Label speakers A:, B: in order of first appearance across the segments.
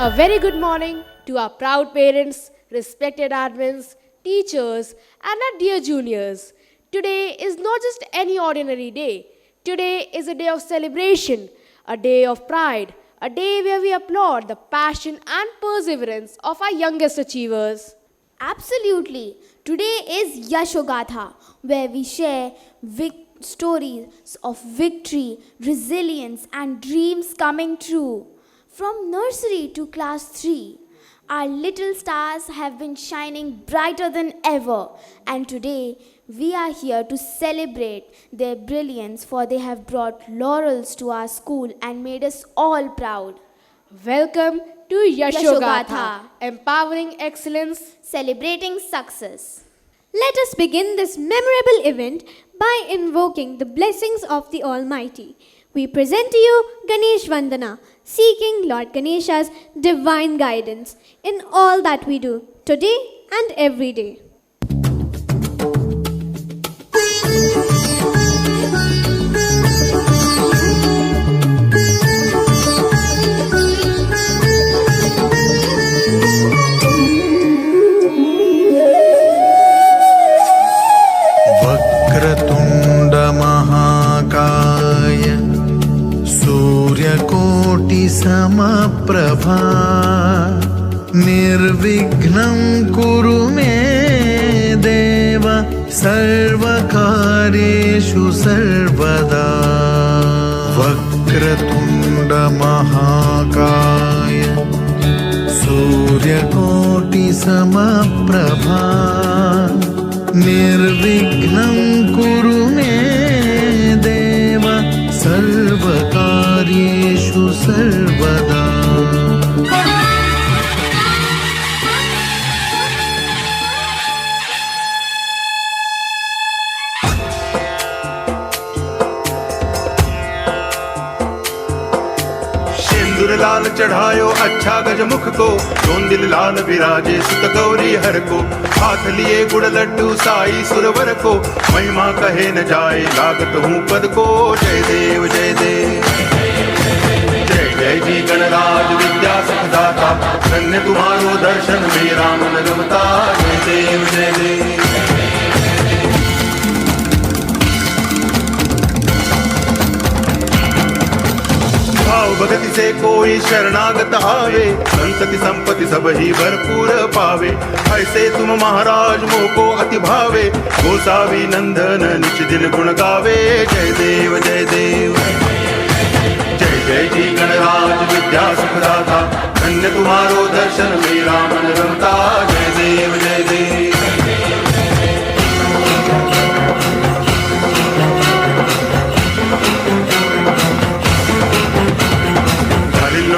A: A very good morning to our proud parents, respected admins, teachers, and our dear juniors. Today is not just any ordinary day. Today is a day of celebration, a day of pride, a day where we applaud the passion and perseverance of our youngest achievers.
B: Absolutely. Today is Yashogatha, where we share stories of victory, resilience, and dreams coming true. From nursery to class 3, our little stars have been shining brighter than ever, and today we are here to celebrate their brilliance, for they have brought laurels to our school and made us all proud.
A: Welcome to Yashogatha,
B: Yashogatha.
A: empowering excellence.
B: Celebrating success.
C: Let us begin this memorable event by invoking the blessings of the Almighty. We present to you Ganesh Vandana, seeking Lord Ganesha's divine guidance in all that we do, today and every day.
D: वक्रतुण्ड महाकाय सूर्यकोटि समप्रभा निर्विघ्नं कुरु मे देव सर्वकार्येषु सर्वदा वक्रतुण्ड महाकाय सूर्यकोटि समप्रभा निर्विघ्नं कुरु मे देव सर्वकार्येषु सर्वदा
E: सिंदूर लाल चढ़ायो अच्छा गजमुख को, दिल लाल विराजे सुत गौरी हर को। हाथ लिए गुड़ लड्डू साई सुरवर को, महिमा कहे न जाए लागत हूँ पद को। जय देव जय देव जय जय जी गणराज विद्या सुखदाता, धन्य तुम्हारो दर्शन मेरा मन रमता। जय देव जय देव भाव भगति से कोई शरणागत आवे, संतति संपत्ति सब ही भरपूर पावे। ऐसे तुम महाराज मोह को अति भावे, गोसावी नंदन निच दिन गुण गावे। जय देव जय देव जय जय जी गणराज विद्या सुखदाता, धन्य तुम्हारो दर्शन मेरा मन रमता। जय देव जय देव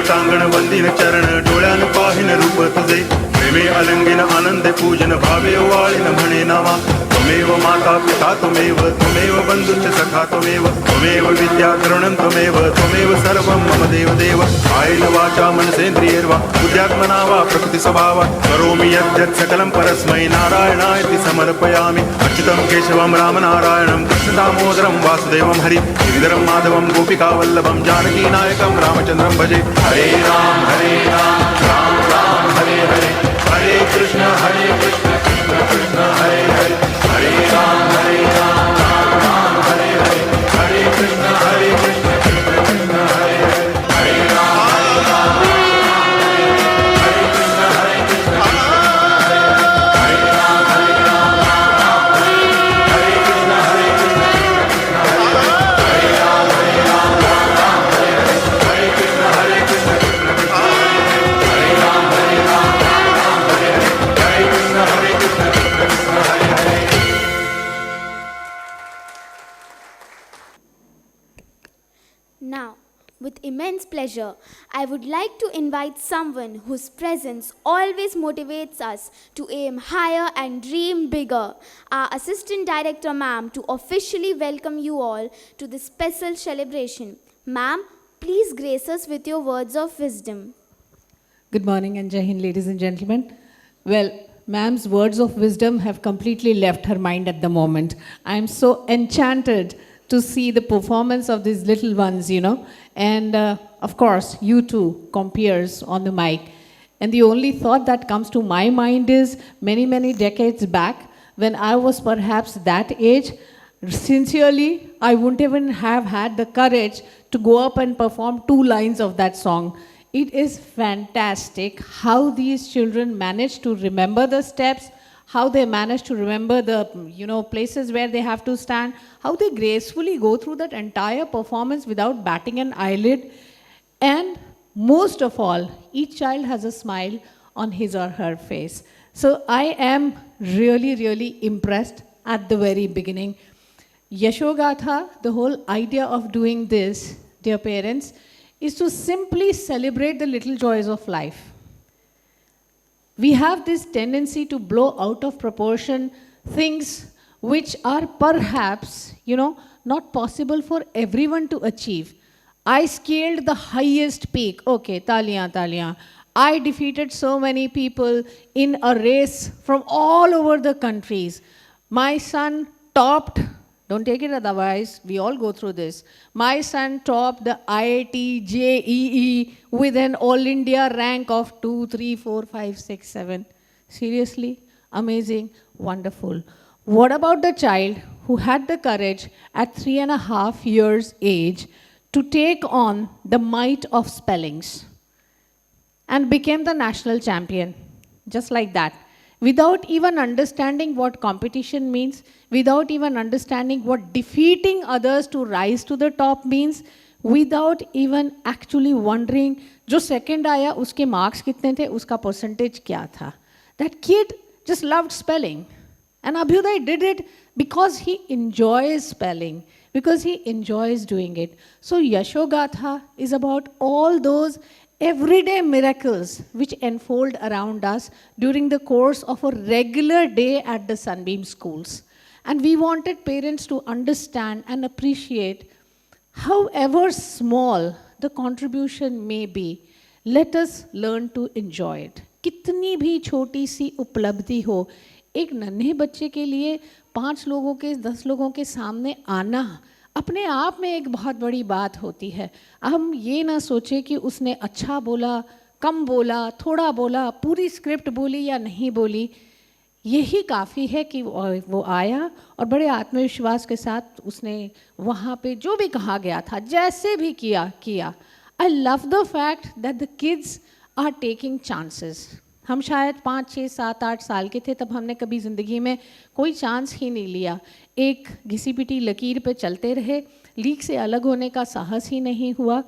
E: टांगण वंदिन चरण डोळ्यान पाहिन रूप तुझे, प्रेमे अलंगिन आनंद पूजन भावे वाळिन म्हणे नामा। त्वमेव माता पिता त्वमेव, त्वमेव बंधुश्च सखा त्वमेव, त्वमेव विद्या तरुणं त्वमेव, त्वमेव सर्वं मम देव देव। कायेन वाचा मनसेन्द्रियैर्वा बुद्ध्यात्मना वा प्रकृति स्वभावा, करोमि यद्यत् सकलं परस्मै नारायणायति समर्पयामि। अच्युतं केशवं रामनारायणं कृष्ण दामोदरं वासुदेवं हरि गिरिधरं माधवं गोपिकावल्लभं जानकीनायकं रामचन्द्रं भजे। हरे राम राम राम हरे हरे, हरे कृष्ण कृष्ण कृष्ण हरे हरे। हरे राम राम राम हरे हरे, हरे कृष्ण कृष्ण कृष्ण हरे हरे। हरे राम राम हरे कृष्ण कृष्ण हरे राम राम हरे कृष्ण कृष्ण हरे राम राम हरे कृष्ण हरे कृष्ण कृष्ण हरे राम हरे कृष्ण हरे Krishna Krishna Krishna Hare Hare.
B: Now, with immense pleasure, I would like to invite someone whose presence always motivates us to aim higher and dream bigger, our Assistant Director Ma'am, to officially welcome you all to this special celebration. Ma'am, please grace us with your words of wisdom.
F: Good morning and Jai Hind, ladies and gentlemen. Well, ma'am's words of wisdom have completely left her mind at the moment. I am so enchanted to see the performance of these little ones, and of course, you too, compeers on the mic. And the only thought that comes to my mind is many, many decades back, when I was perhaps that age, sincerely, I wouldn't even have had the courage to go up and perform 2 lines of that song. It is fantastic how these children manage to remember the steps, how they manage to remember the places where they have to stand, how they gracefully go through that entire performance without batting an eyelid. And most of all, each child has a smile on his or her face. So I am really, really impressed at the very beginning. Yashogatha, the whole idea of doing this, dear parents, is to simply celebrate the little joys of life. We have this tendency to blow out of proportion things which are perhaps, not possible for everyone to achieve. I scaled the highest peak. Okay, taliyan, taliyan. I defeated so many people in a race from all over the countries. My son topped, don't take it otherwise, we all go through this. My son topped the IIT JEE with an All India rank of 2, 3, 4, 5, 6, 7. Seriously? Amazing, wonderful. What about the child who had the courage at 3.5 years age to take on the might of spellings and became the national champion, just like that, without even understanding what competition means, without even understanding what defeating others to rise to the top means, without even actually wondering, जो second आया उसके marks कितने थे, उसका percentage क्या था. That kid just loved spelling. And Abhyuday did it because he enjoys spelling, because he enjoys doing it. So Yashogatha is about all those everyday miracles which unfold around us during the course of a regular day at the Sunbeam schools. And we wanted parents to understand and appreciate, however small the contribution may be, let us learn to enjoy it. कितनी भी छोटी सी उपलब्धि हो, एक नन्हे बच्चे के लिए 5 लोगों के 10 लोगों के सामने आना अपने आप में एक बहुत बड़ी बात होती है. हम ये ना सोचें कि उसने अच्छा बोला, कम बोला, थोड़ा बोला, पूरी स्क्रिप्ट बोली या नहीं बोली. यही काफ़ी है कि वो आया और बड़े आत्मविश्वास के साथ उसने वहाँ पे जो भी कहा गया था, जैसे भी किया. I love the fact that the kids are taking chances. हम शायद 5, 6, 7, 8 साल के थे तब हमने कभी ज़िंदगी में कोई चांस ही नहीं लिया. एक घिसी पिटी लकीर पे चलते रहे, लीक से अलग होने का साहस ही नहीं हुआ.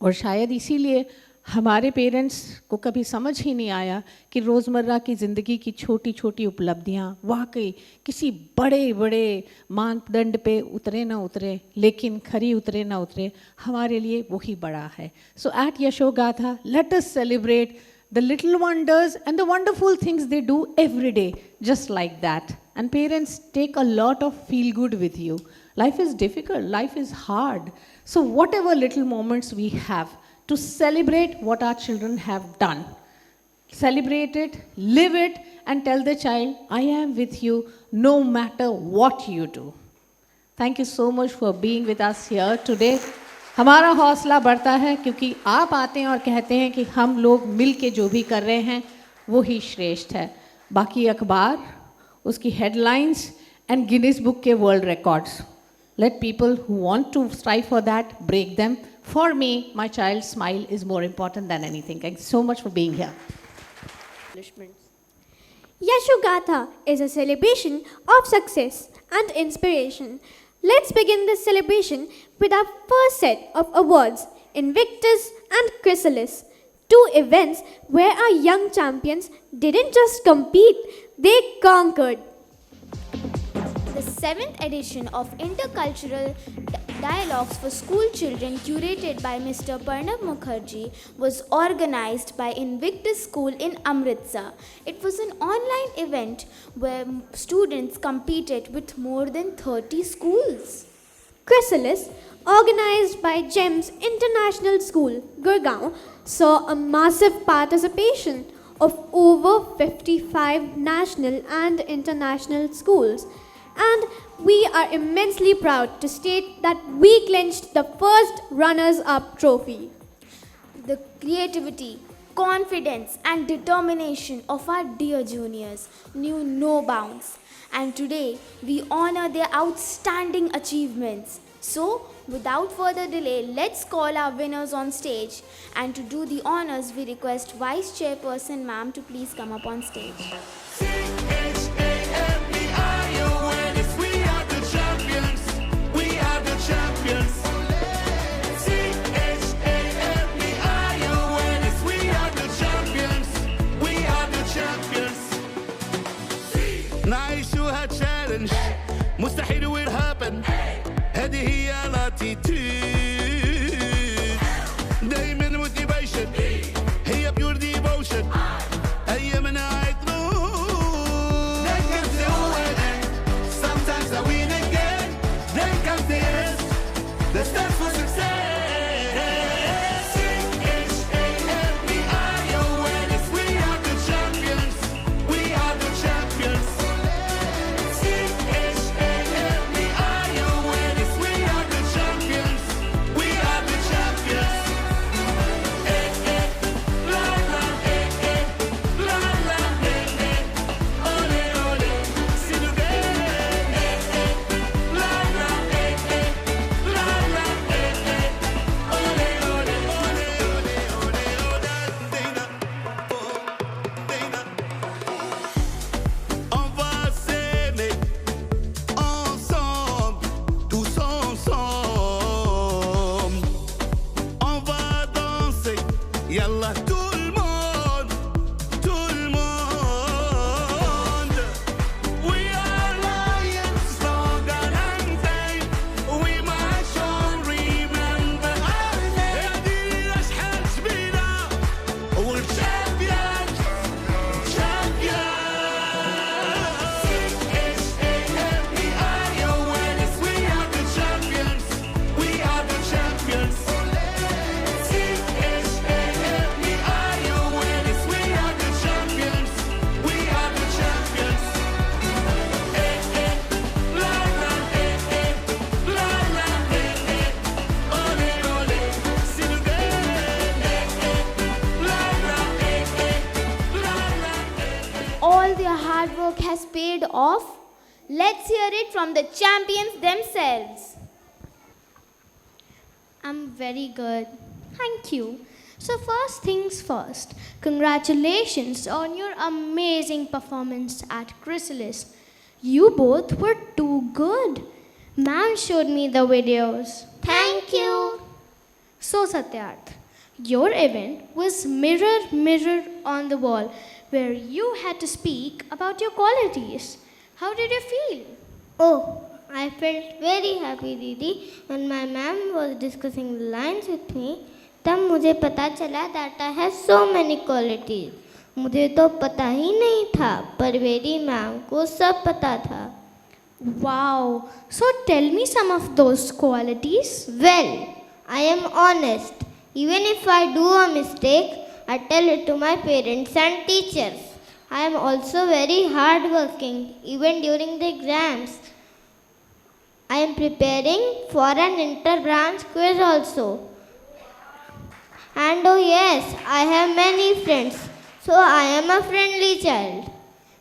F: और शायद इसीलिए हमारे पेरेंट्स को कभी समझ ही नहीं आया कि रोज़मर्रा की ज़िंदगी की छोटी छोटी उपलब्धियाँ वाकई किसी बड़े बड़े मानदंड पे उतरे ना उतरे, लेकिन खरी उतरे ना उतरे, हमारे लिए वही बड़ा है. सो एट यशोगाथा let us celebrate the little wonders and the wonderful things they do every day, just like that. And parents, take a lot of feel good with you. Life is difficult, life is hard. So whatever little moments we have to celebrate what our children have done, celebrate it, live it, and tell the child, I am with you no matter what you do. Thank you so much for being with us here today. हमारा हौसला बढ़ता है क्योंकि आप आते हैं और कहते हैं कि हम लोग मिल के जो भी कर रहे हैं वो ही श्रेष्ठ है. बाकी अखबार, उसकी हेडलाइंस एंड गिनीज बुक के world records, let people who want to strive for that break them. For me, my child's smile is more important than anything. Thank you so much for being here.
C: Yashogatha is a celebration of success and inspiration. Let's begin this celebration with our first set of awards, Invictus and Chrysalis, 2 events where our young champions didn't just compete, they conquered.
B: The 7th edition of Intercultural Dialogues for School Children, curated by Mr. Parnab Mukherjee, was organized by Invictus School in Amritsar. It was an online event where students competed with more than 30 schools.
C: Chrysalis, organized by GEMS International School, Gurgaon, saw a massive participation of over 55 national and international schools. And we are immensely proud to state that we clinched the first runners-up trophy.
B: The creativity, confidence and determination of our dear juniors knew no bounds. And today we honor their outstanding achievements. So, without further delay, let's call our winners on stage. And to do the honors, we request Vice Chairperson Ma'am to please come up on stage.
G: نعيشوها تشالنج مستحيل will happen هذه هي لاتيتيود دايما موتيفيشن هي بيور ديفوشن ايامنا عطلون they can still win sometimes I win again they can this the steps for success يلا tout le monde we are lions stronger than fame we march on remember our name هادي شحال جبينا والشامبيون we are the champions we are the champions
B: All their hard work has paid off. Let's hear it from the champions themselves.
H: I'm very good. Thank you. So, first things first, congratulations on your amazing performance at Chrysalis. You both were too good. Ma'am showed me the videos.
B: Thank you.
H: So, Satyarth, your event was Mirror, Mirror on the Wall, where you had to speak about your qualities. How did you feel?
I: Oh, I felt very happy, Didi. When my ma'am was discussing the lines with me, तब मुझे पता चला that I have so many qualities. मुझे तो पता ही नहीं था, पर मेरी मैम को सब पता था.
H: Wow. So tell me some of those qualities.
I: Well, I am honest. Even if I do a mistake, I tell it to my parents and teachers. I am also very hardworking, even during the exams. I am preparing for an inter-branch quiz also. And oh yes, I have many friends, so I am a friendly child.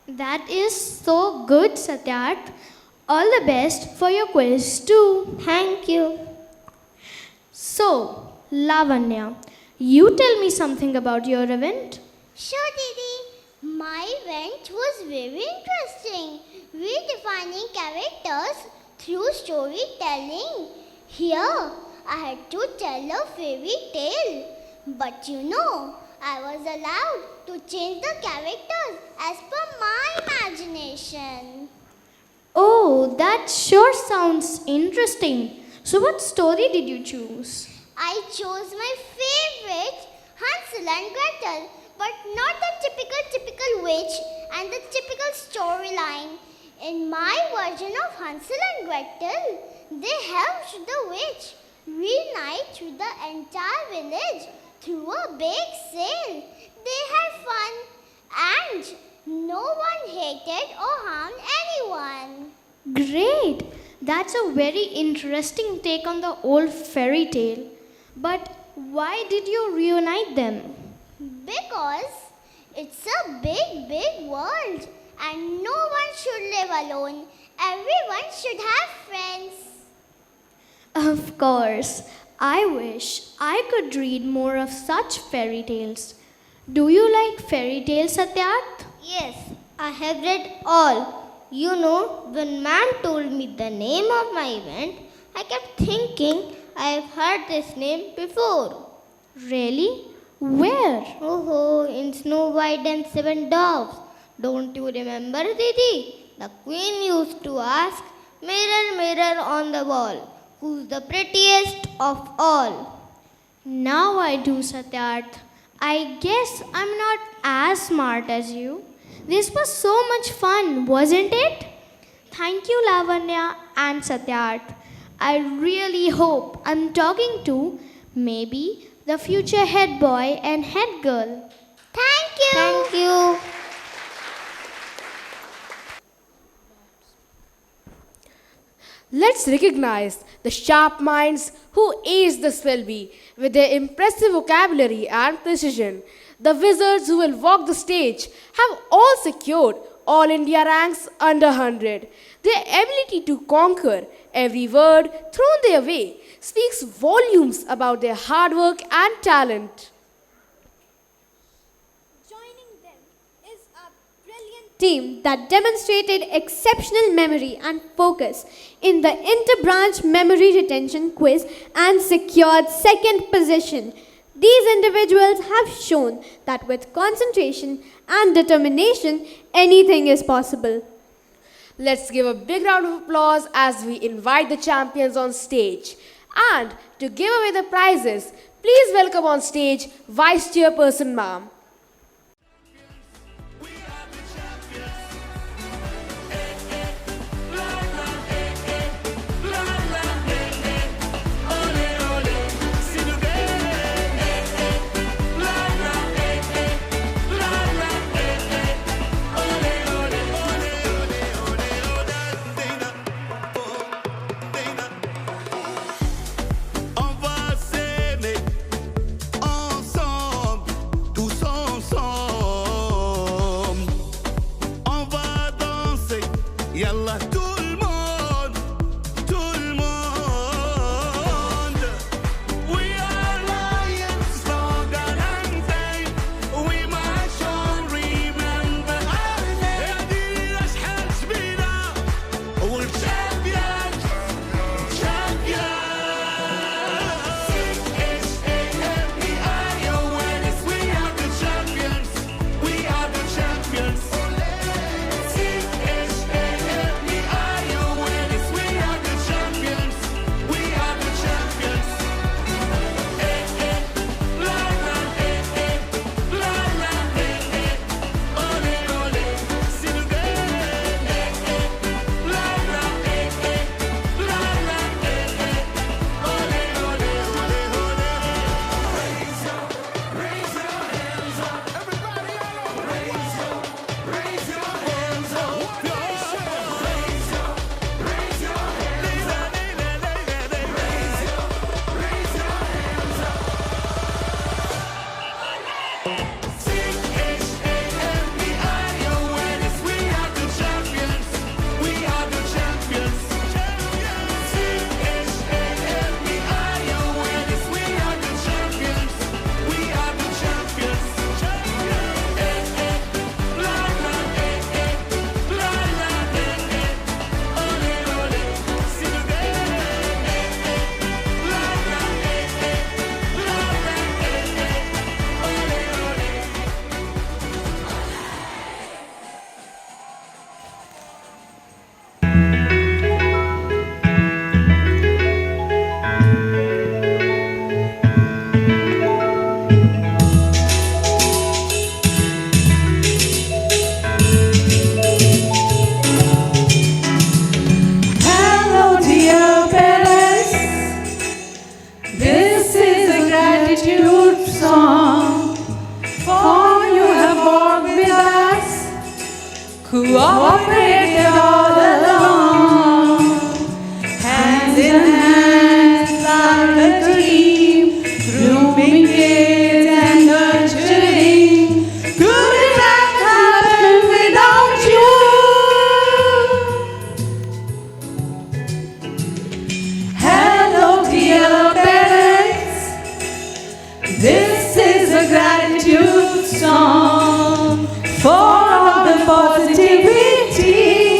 H: That is so good, Satyarth. All the best for your quiz too.
I: Thank you.
H: So, Lavanya, you tell me something about your event.
J: Sure, Didi. My event was very interesting. We defining characters through storytelling. Here, I had to tell a fairy tale. But you know, I was allowed to change the characters as per my imagination.
H: Oh, that sure sounds interesting. So, what story did you choose?
J: I chose my favorite, Hansel and Gretel, but not the typical witch and the typical storyline. In my version of Hansel and Gretel, they helped the witch reunite with the entire village through a big sale. They had fun and no one hated or harmed anyone.
H: Great! That's a very interesting take on the old fairy tale. But why did you reunite them?
J: Because it's a big, big world and no one should live alone. Everyone should have friends.
H: Of course, I wish I could read more of such fairy tales. Do you like fairy tales, Satyarth?
I: Yes, I have read all. You know, when ma'am told me the name of my event, I kept thinking I have heard this name before.
H: Really? Where?
I: Oh, in Snow White and Seven Dwarfs. Don't you remember, Didi? The queen used to ask, mirror, mirror on the wall, who's the prettiest of all?
H: Now I do, Satyarth. I guess I'm not as smart as you. This was so much fun, wasn't it? Thank you, Lavanya and Satyarth. I really hope I'm talking to maybe the future head boy and head girl.
J: Thank you.
I: Thank you.
A: Let's recognize the sharp minds who ace the spell bee with their impressive vocabulary and precision. The wizards who will walk the stage have all secured All India ranks under 100. Their ability to conquer every word thrown their way speaks volumes about their hard work and talent.
C: Joining them is a brilliant team that demonstrated exceptional memory and focus in the interbranch memory retention quiz and secured second position. These individuals have shown that with concentration and determination, anything is possible.
A: Let's give a big round of applause as we invite the champions on stage. And to give away the prizes, please welcome on stage Vice Chairperson Ma'am.
G: On va s'aimer ensemble, tous ensemble. On va danser, yallah tout le monde, tout le monde. We are lions, stronger than they. We march on, remember our name. هذه شحال جميلة والشامبيون champion. C-H-A-M-P-I-O-N-S, we are the champions. We are the champions. C-H-A-M-P-I-O-N-S, we are the champions. We are the champions. La la, la la, ole ole, s'il vous plaît. La la, la la, ole ole, ole ole. Raise your hands up, everybody all over. Raise your hands up. Raise your hands up. Raise your hands up. C-H-A-M-P-I-O-N-S, we are the champions. We are the champions. C-H-A-M-P-I-O-N-S, we are the champions. We are the champions. La la, la la, ole ole, s'il vous plaît. La la, ole ole.
F: Hello, dear parents. This is a gratitude song for you have walked with us, cooperated all along, hands in hand like a team, grooming kids and nurturing This is a gratitude song for all the positivity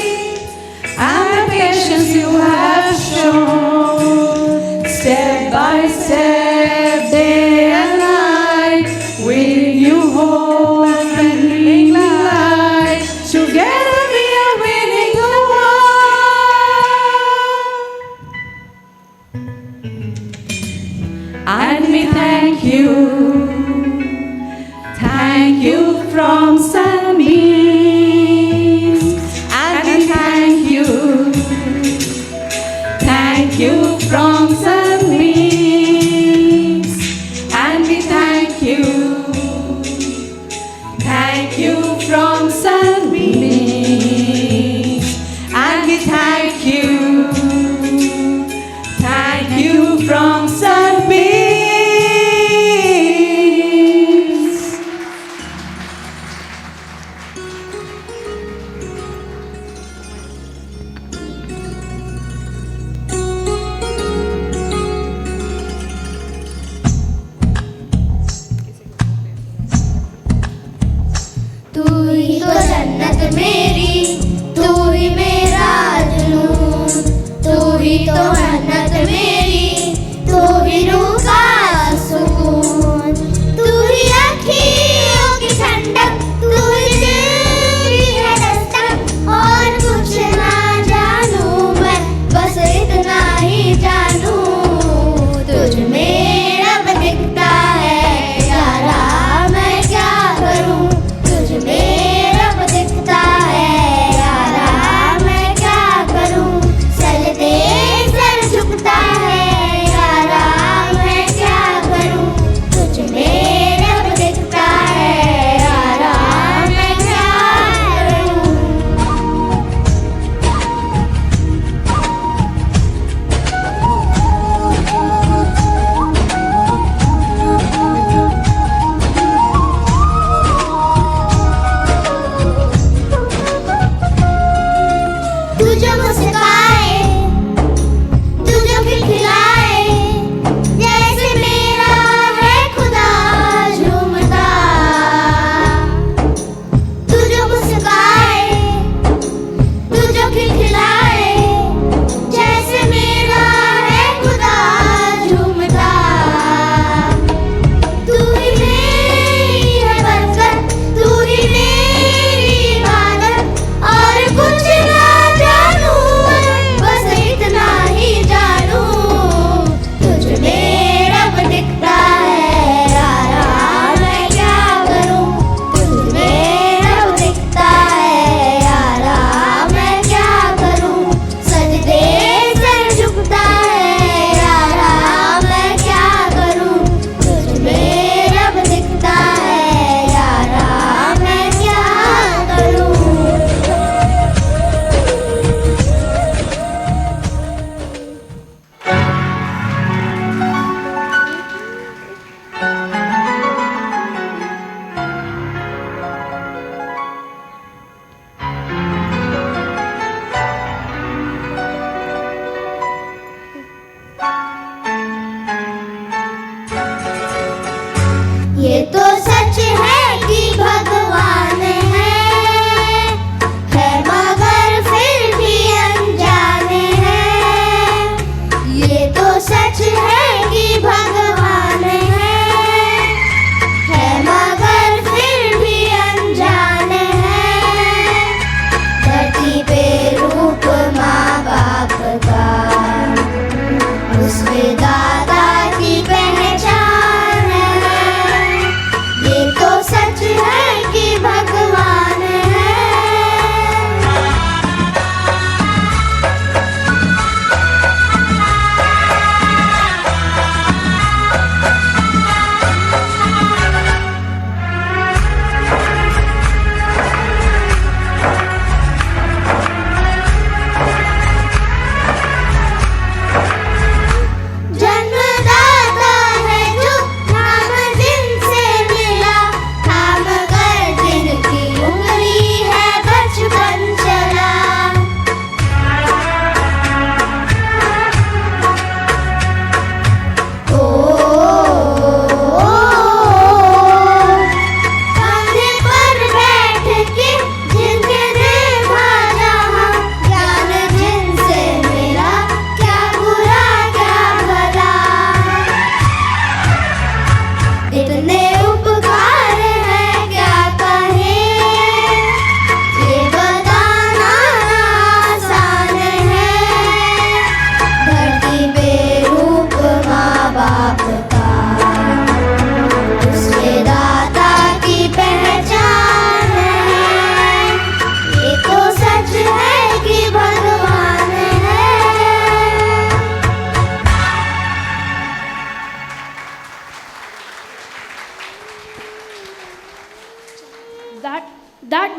F: and the patience you have shown. Step by step, day and night, with you hope and bring light. Together we are winning the war. And we thank you from Sunbeams. And we thank you from Sunbeams. And we thank you from Sunbeams. And we thank you from Sunbeams.
J: तू ही तो जन्नत मेरी, तू ही मेरा जुनून, तू ही तो जन्नत मेरी, तू ही रूह का सुकून, तू ही अखियों की ठंडक, तू ही दिल की है दस्तक, और कुछ ना जानूं मैं, बस इतना ही जानूं, तुझ में रब दिखता है यारा, मैं क्या करूं, तुझ में रब दिखता है यारा, मैं क्या करूं, सजदे सर झुकता है यारा, मैं क्या करूं, तुझ में रब दिखता है यारा, मैं क्या करूं। तू जो मुस्काए, तू जो खिलखिलाए, जैसे मेरा है खुदा झूमता। तू जो मुस्काए, तू जो खिलखिलाए, जैसे मेरा है खुदा झूमता। तू ही मेरी है बरकत, तू ही मेरी इबादत, और कुछ ना जानूं मैं, बस इतना ही जानूं, तुझ में रब दिखता है यारा, मैं क्या करूं, तुझ में रब दिखता है यारा, मैं क्या करूं, सजदे सर झुकता है यारा, मैं क्या करूं, तुझ में रब दिखता है यारा, मैं क्या करूं। ये तो सच है कि भगवान है मगर फिर भी अनजाने हैं। ये तो सच है कि भगवान है मगर फिर भी अनजाने हैं। धरती पे रूप माँ बाप का, उसमें दादा की पहचान है। ये तो सच है कि भगवान है।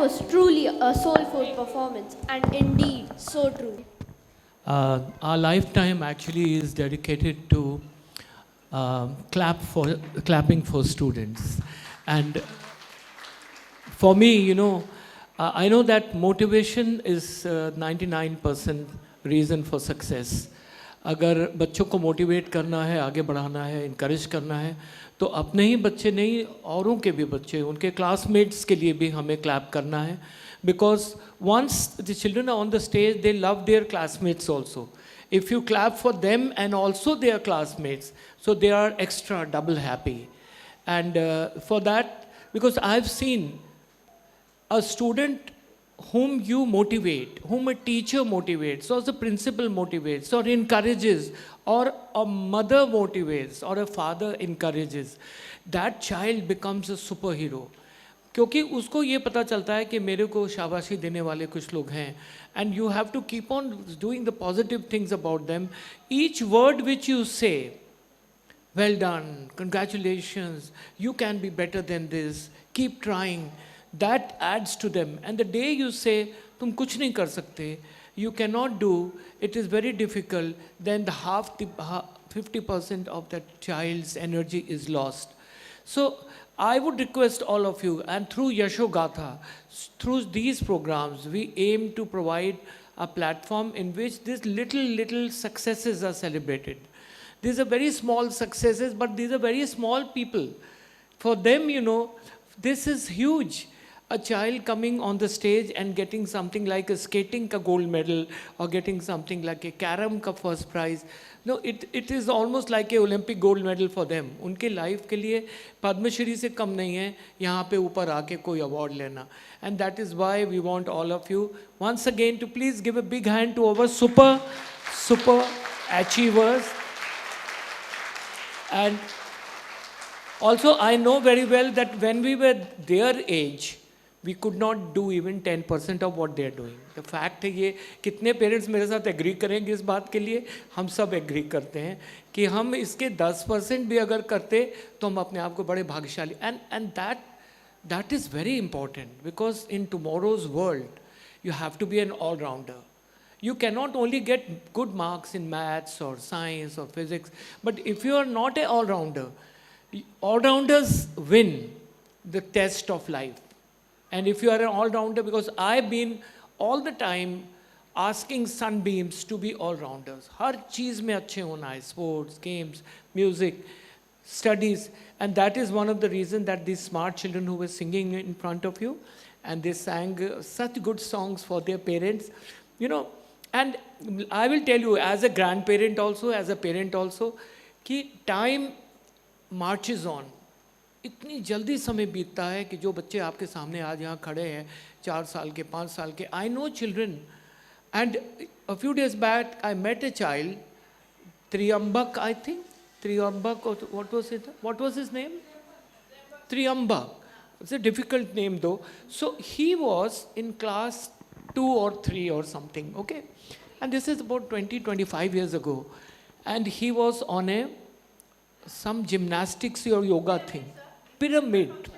C: was truly a soulful performance, and indeed so true.
K: Our lifetime actually is dedicated to clapping for students. And for me, I know that motivation is 99% reason for success. अगर बच्चों को मोटिवेट करना है, आगे बढ़ाना है, इनकरेज करना है, तो अपने ही बच्चे नहीं, औरों के भी बच्चे, उनके क्लासमेट्स के लिए भी हमें क्लैप करना है. Because once the children are on the stage, they love their classmates also. If you clap for them and also their classmates, so they are extra double happy. And for that, because I've seen a student whom you motivate, whom a teacher motivates, or the principal motivates, or encourages, or a mother motivates, or a father encourages, that child becomes a superhero. क्योंकि उसको ये पता चलता है कि मेरे को शाबाशी देने वाले कुछ लोग हैं. And you have to keep on doing the positive things about them. Each word which you say, well done, congratulations, you can be better than this, keep trying, that adds to them. And the day you say, तुम कुछ नहीं कर सकते, you cannot do, it is very difficult, then the 50% of that child's energy is lost. So I would request all of you, and through Yashogatha, through these programs, we aim to provide a platform in which these little successes are celebrated. These are very small successes, but these are very small people. For them, this is huge. A child coming on the stage and getting something like a skating ka gold medal, or getting something like a carom ka first prize. No, it is almost like a Olympic gold medal for them. उनके life के लिए पद्मश्री से कम नहीं है यहाँ पे ऊपर आके कोई अवार्ड लेना. And that is why we want all of you once again to please give a big hand to our super achievers. And also I know very well that when we were their age, we could not do even 10% of what they are doing. The fact है ये, कितने parents मेरे साथ agree करेंगे इस बात के लिए, हम सब एग्री करते हैं कि हम इसके 10% भी अगर करते तो हम अपने आप को बड़े भाग्यशाली. And that is very important, because in tomorrow's world you have to be an all-rounder. You cannot only get good marks in maths or science or physics, but if you are not an all-rounder, all-rounders win the test of life. And if you are an all-rounder, because I've been all the time asking sunbeams to be all-rounders. हर चीज़ में अच्छे होना है, sports, games, music, studies. And that is one of the reasons that these smart children who were singing in front of you, and they sang such good songs for their parents, And I will tell you, as a grandparent also, as a parent also, कि time marches on. इतनी जल्दी समय बीतता है कि जो बच्चे आपके सामने आज यहाँ खड़े हैं 4 साल के 5 साल के, I know children, and a few days back I met a child, Triyambak, I think, Triyambak, or what was his name? Triyambak. It's a difficult name though. So he was in class 2 or 3 or something, okay? And this is about 20-25 years ago, and he was on some gymnastics or yoga thing. Pyramid.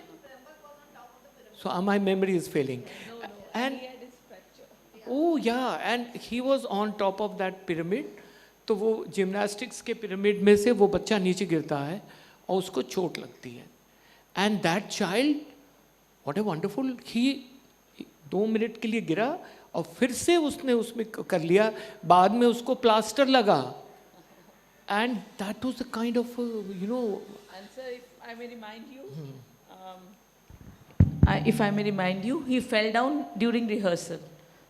K: So my memory is failing. And oh yeah, and he was on top of that pyramid. तो वो gymnastics के pyramid में से वो बच्चा नीचे गिरता है और उसको चोट लगती है. And that child, what a wonderful, he 2 minute के लिए गिरा और फिर से उसने उसमें कर लिया. बाद में उसको प्लास्टर लगा. And that was the kind of,
F: And sir, if I may remind you, he fell down during rehearsal.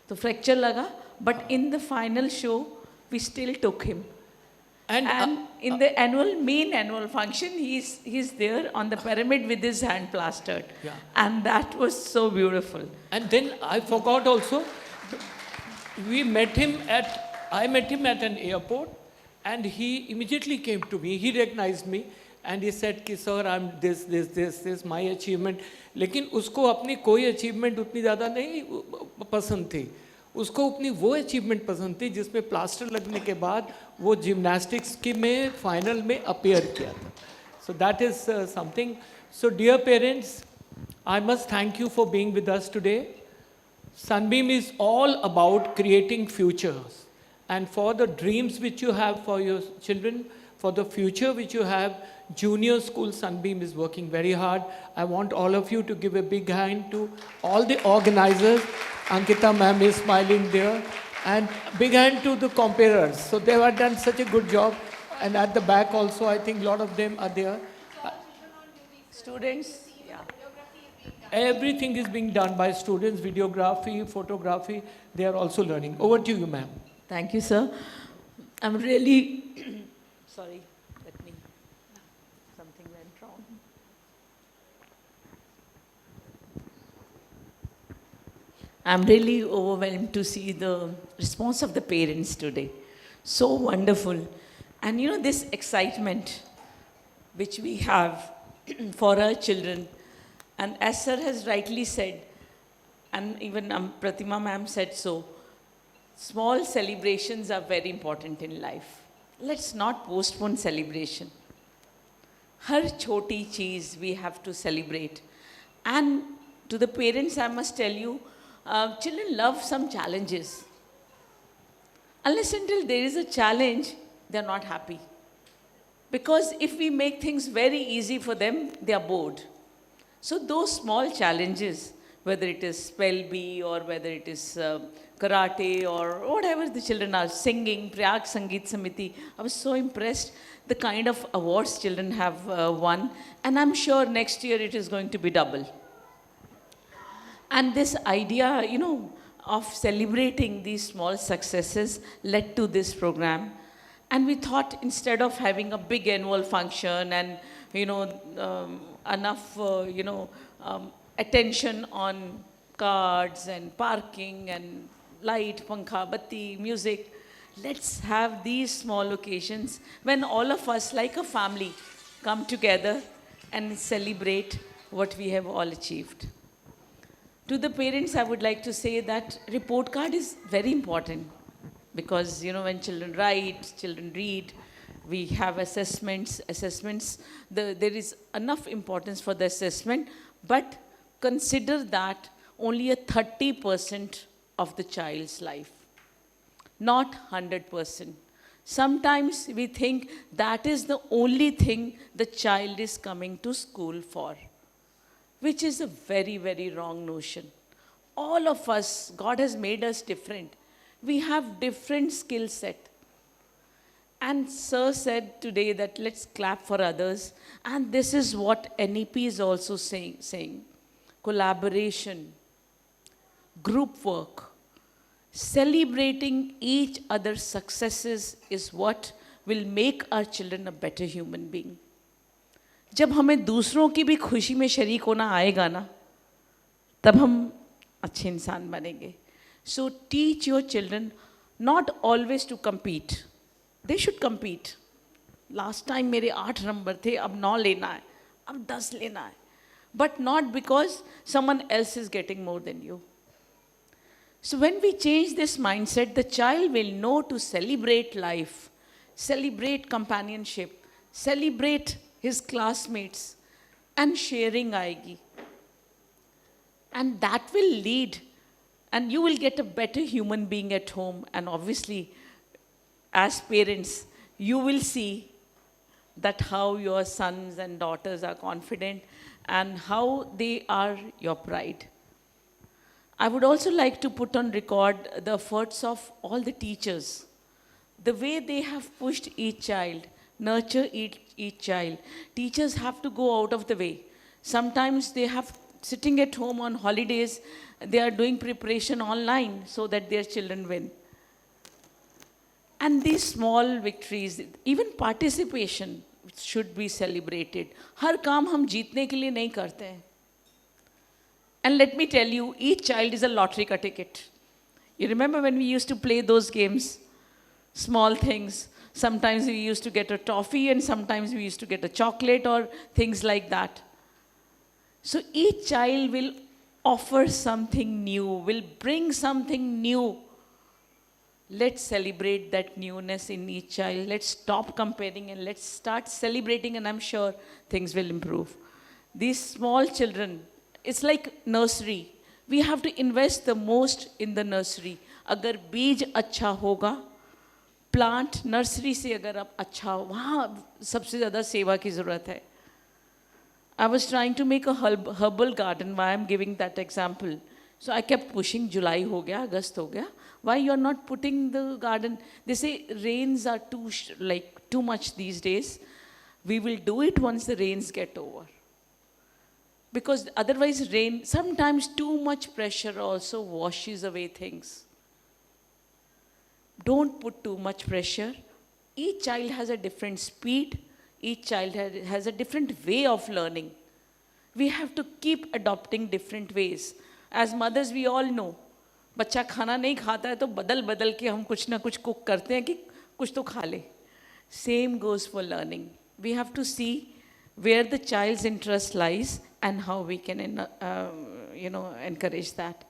F: So fracture laga, but in the final show, we still took him. And in the main annual function, he's there on the pyramid with his hand plastered.
K: Yeah.
F: And that was so beautiful.
K: And then I forgot also, I met him at an airport, and he immediately came to me. He recognized me and he said कि sir, I'm this my achievement. लेकिन उसको अपनी कोई achievement उतनी ज़्यादा नहीं पसंद थी. उसको अपनी वो achievement पसंद थी जिसमें प्लास्टर लगने के बाद वो जिम्नास्टिक्स की में फाइनल में अपीयर किया था. So that is something. So dear parents, I must thank you for being with us today. Sunbeam is all about creating futures. And for the dreams which you have for your children, for the future which you have, Junior School Sunbeam is working very hard. I want all of you to give a big hand to all the organizers. Ankita ma'am is smiling there. And big hand to the comparers. So they have done such a good job. And at the back also, I think a lot of them are there.
L: Students, yeah.
K: Everything is being done by students, videography, photography. They are also learning. Over to you, ma'am.
L: Thank you, sir. I'm really sorry. Something went wrong. I'm really overwhelmed to see the response of the parents today. So wonderful. And you know, this excitement which we have for our children, and as sir has rightly said, and even Pratima ma'am said so, small celebrations are very important in life. Let's not postpone celebration. Har choti cheez we have to celebrate. And to the parents, I must tell you, children love some challenges. Unless until there is a challenge, they're not happy. Because if we make things very easy for them, they are bored. So those small challenges, whether it is spell bee or whether it is karate or whatever the children are singing, Prayag Sangeet Samiti, I was so impressed the kind of awards children have won, and I'm sure next year it is going to be double. And this idea, you know, of celebrating these small successes led to this program. And we thought instead of having a big annual function and, you know, enough, attention on cards and parking and light, pankha, batti, music, let's have these small occasions when all of us, like a family, come together and celebrate what we have all achieved. To the parents, I would like to say that report card is very important because, you know, when children write, children read, we have assessments. There is enough importance for the assessment, but consider that only a 30% of the child's life, not 100%. Sometimes we think that is the only thing the child is coming to school for, which is a very, very wrong notion. All of us, God has made us different. We have different skill set. And Sir said today that let's clap for others. And this is what NEP is also saying. Collaboration, group work, celebrating each other's successes is what will make our children a better human being. जब हमें दूसरों की भी खुशी में शरीक होना आएगा ना, तब हम अच्छे इंसान बनेंगे. So teach your children not always to compete. They should compete. Last time मेरे 8 नंबर थे, अब 9 लेना है, अब 10 लेना है. But not because someone else is getting more than you. So when we change this mindset, the child will know to celebrate life, celebrate companionship, celebrate his classmates, and sharing aayegi. And that will lead, and you will get a better human being at home. And obviously, as parents, you will see that how your sons and daughters are confident and how they are your pride. I would also like to put on record the efforts of all the teachers, the way they have pushed each child, nurture each child. Teachers have to go out of the way. Sometimes they have sitting at home on holidays, they are doing preparation online so that their children win. And these small victories, even participation, should be celebrated. हर काम हम जीतने के लिए नहीं करते हैं. And let me tell you, each child is a lottery ka ticket. You remember when we used to play those games? Small things. Sometimes we used to get a toffee and sometimes we used to get a chocolate or things like that. So each child will offer something new, will bring something new. Let's celebrate that newness in each child. Let's stop comparing and let's start celebrating, and I'm sure things will improve. These small children, it's like nursery. We have to invest the most in the nursery. अगर बीज अच्छा होगा, plant nursery से अगर आप अच्छा हो, वहाँ सबसे ज़्यादा सेवा की ज़रूरत है. I was trying to make a herbal garden. Why I'm giving that example? So I kept pushing. July हो गया, August हो गया. Why you are not putting the garden? They say rains are too much these days. We will do it once the rains get over. Because otherwise rain, sometimes too much pressure also washes away things. Don't put too much pressure. Each child has a different speed. Each child has a different way of learning. We have to keep adopting different ways. As mothers, we all know, बच्चा खाना नहीं खाता है तो बदल के हम कुछ ना कुछ कुक करते हैं कि कुछ तो खा ले. Same goes for learning. We have to see where the child's interest lies and how we can encourage that.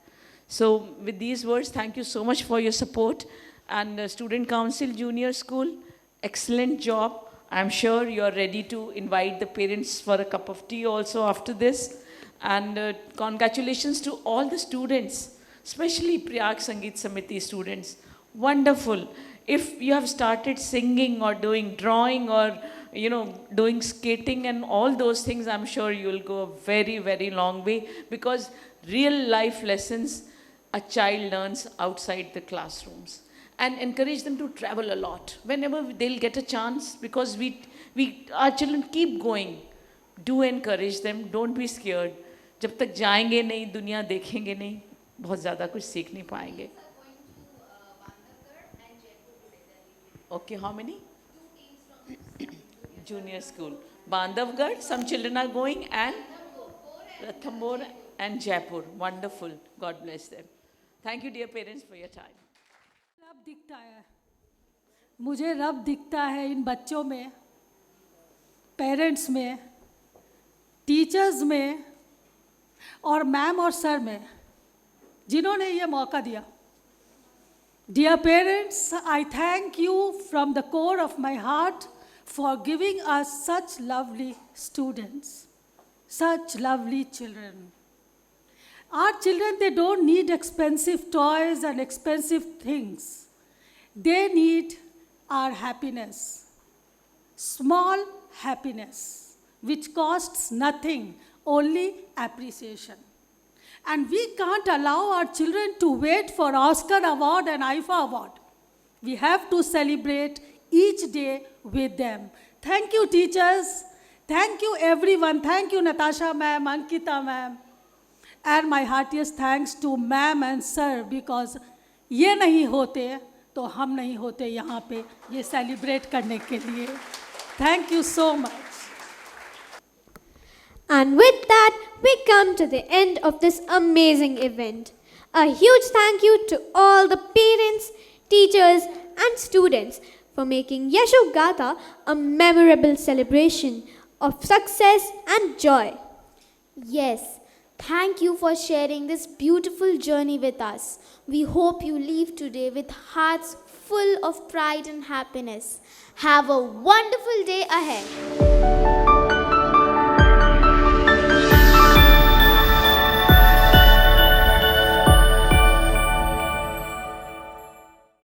L: So with these words, thank you so much for your support. And Student Council Junior School, excellent job. I'm sure you're ready to invite the parents for a cup of tea also after this. And congratulations to all the students, especially Priyag Sangeet Samiti students. Wonderful. If you have started singing or doing drawing or doing skating and all those things, I'm sure you'll go a very, very long way, because real life lessons a child learns outside the classrooms. And encourage them to travel a lot whenever they'll get a chance, because our children keep going. Do encourage them. Don't be scared. जब तक जाएंगे नहीं, दुनिया देखेंगे नहीं, बहुत ज़्यादा कुछ सीख नहीं पाएंगे. Okay, how many? Junior school. Bandhavgarh, some children are going, and Ranthambore and Jaipur. Wonderful. God bless them. Thank you, dear parents, for your time.
M: रब दिखता है, मुझे रब दिखता है इन बच्चों में, पेरेंट्स में, टीचर्स में और मैम और सर में, जिन्होंने ये मौका दिया. Dear parents, I thank you from the core of my heart for giving us such lovely students, such lovely children. Our children, they don't need expensive toys and expensive things. They need our happiness, small happiness, which costs nothing, only appreciation. And we can't allow our children to wait for Oscar Award and IFA Award. We have to celebrate each day with them. Thank you, teachers. Thank you, everyone. Thank you, Natasha ma'am, Ankita ma'am. And my heartiest thanks to ma'am and sir, because ये नहीं होते तो हम नहीं होते यहाँ पे ये celebrate करने के लिए. Thank you so much.
C: And with that, we come to the end of this amazing event. A huge thank you to all the parents, teachers, and students for making Yashogatha a memorable celebration of success and joy.
B: Yes, thank you for sharing this beautiful journey with us. We hope you leave today with hearts full of pride and happiness. Have a wonderful day ahead.